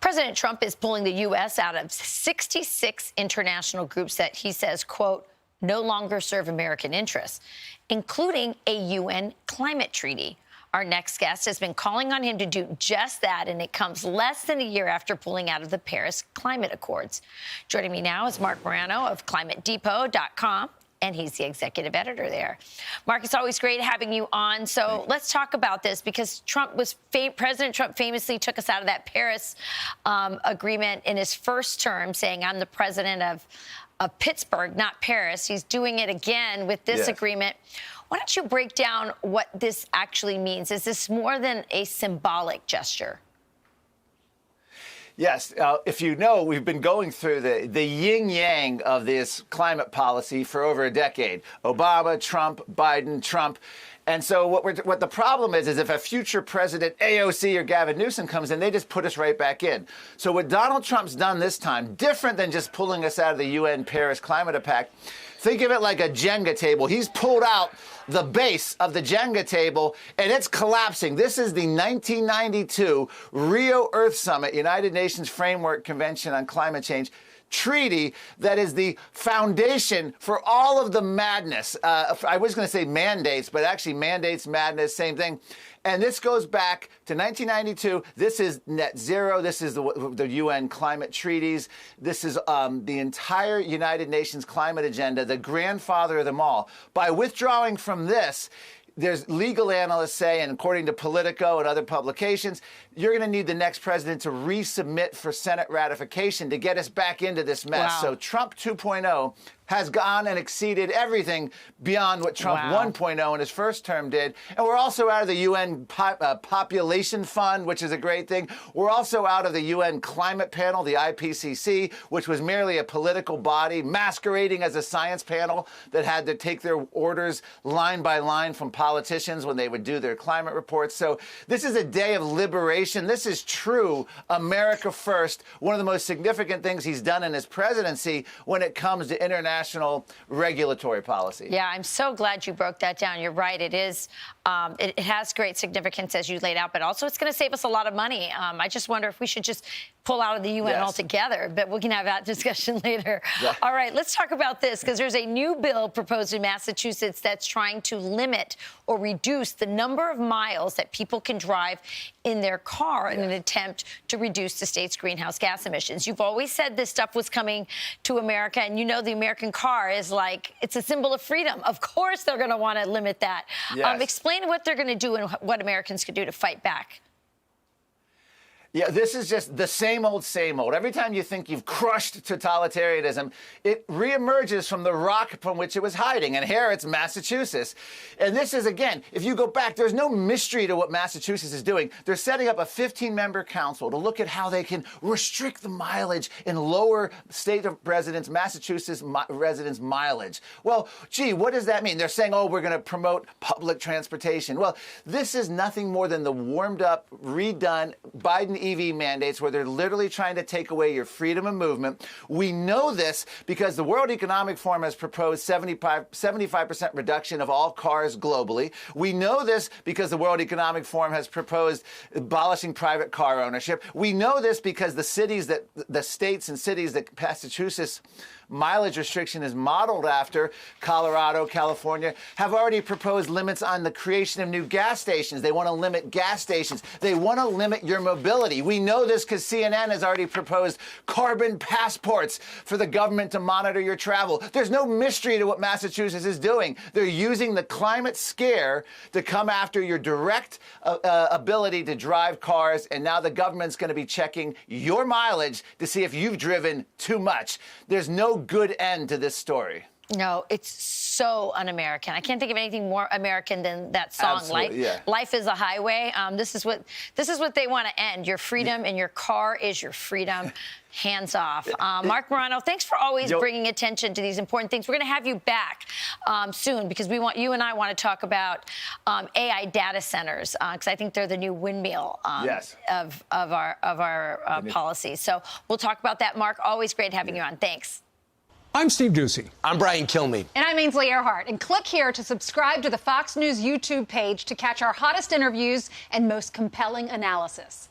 President Trump is pulling the U.S. out of 66 international groups that he says, quote, no longer serve American interests, including a UN climate treaty. Our next guest has been calling on him to do just that, and it comes less than a year after pulling out of the Paris Climate Accords. Joining me now is Marc Morano of ClimateDepot.com, and he's the executive editor there. Marc, it's always great having you on. So let's talk about this, because President Trump famously took us out of that Paris agreement in his first term, saying, I'm the president of Pittsburgh, not Paris. He's doing it again with this agreement. Why don't you break down what this actually means? Is this more than a symbolic gesture? Yes. If you know, we've been going through the yin-yang of this climate policy for over a decade. Obama, Trump, Biden, Trump. And so what the problem is if a future president, AOC or Gavin Newsom comes in, they just put us right back in. So what Donald Trump's done this time, different than just pulling us out of the UN Paris Climate Pact, think of it like a Jenga table. He's pulled out the base of the Jenga table, and it's collapsing. This is the 1992 Rio Earth Summit, United Nations Framework Convention on Climate Change treaty that is the foundation for all of the madness. I was going to say mandates, but actually mandates, madness, same thing. And this goes back to 1992. This is net zero. This is the UN climate treaties. This is the entire United Nations climate agenda, the grandfather of them all. By withdrawing from this, there's legal analysts say, and according to Politico and other publications, you're going to need the next president to resubmit for Senate ratification to get us back into this mess. Wow. So Trump 2.0 has gone and exceeded everything beyond what Trump 1.0 in his first term did. And we're also out of the UN Population Fund, which is a great thing. We're also out of the UN Climate Panel, the IPCC, which was merely a political body masquerading as a science panel that had to take their orders line by line from politicians when they would do their climate reports. So this is a day of liberation. This is true America first. One of the most significant things he's done in his presidency when it comes to international regulatory policy. Yeah, I'm so glad you broke that down. You're right. It is. It has great significance, as you laid out, but also it's going to save us a lot of money. I just wonder if we should just pull out of the UN altogether, but we can have that discussion later. Yeah. All right, let's talk about this, because there's a new bill proposed in Massachusetts that's trying to limit or reduce the number of miles that people can drive in their car in an attempt to reduce the state's greenhouse gas emissions. You've always said this stuff was coming to America, and you know the American car is like, it's a symbol of freedom. Of course they're going to want to limit that. Yes. Explain what they're going to do and what Americans could do to fight back. Yeah, this is just the same old, same old. Every time you think you've crushed totalitarianism, it reemerges from the rock from which it was hiding. And here it's Massachusetts. And this is, again, if you go back, there's no mystery to what Massachusetts is doing. They're setting up a 15-member council to look at how they can restrict the mileage in lower state of residents, Massachusetts residents' mileage. Well, gee, what does that mean? They're saying, oh, we're going to promote public transportation. Well, this is nothing more than the warmed up, redone Biden EV mandates, where they're literally trying to take away your freedom of movement. We know this because the World Economic Forum has proposed 75% reduction of all cars globally. We know this because the World Economic Forum has proposed abolishing private car ownership. We know this because the states and cities that Massachusetts mileage restriction is modeled after, Colorado, California, have already proposed limits on the creation of new gas stations. They want to limit gas stations. They want to limit your mobility. We know this because CNN has already proposed carbon passports for the government to monitor your travel. There's no mystery to what Massachusetts is doing. They're using the climate scare to come after your direct ability to drive cars, and now the government's going to be checking your mileage to see if you've driven too much. There's no good end to this story. No, it's so un-American. I can't think of anything more American than that song. Absolutely, Life is a highway. This is what they want to end. Your freedom in your car is your freedom. Hands off. Marc Morano, thanks for always bringing attention to these important things. We're going to have you back soon, because you and I want to talk about AI data centers, because I think they're the new windmill of our policies. So we'll talk about that. Marc, always great having you on. Thanks. I'm Steve Doocy. I'm Brian Kilmeade. And I'm Ainsley Earhart. And click here to subscribe to the Fox News YouTube page to catch our hottest interviews and most compelling analysis.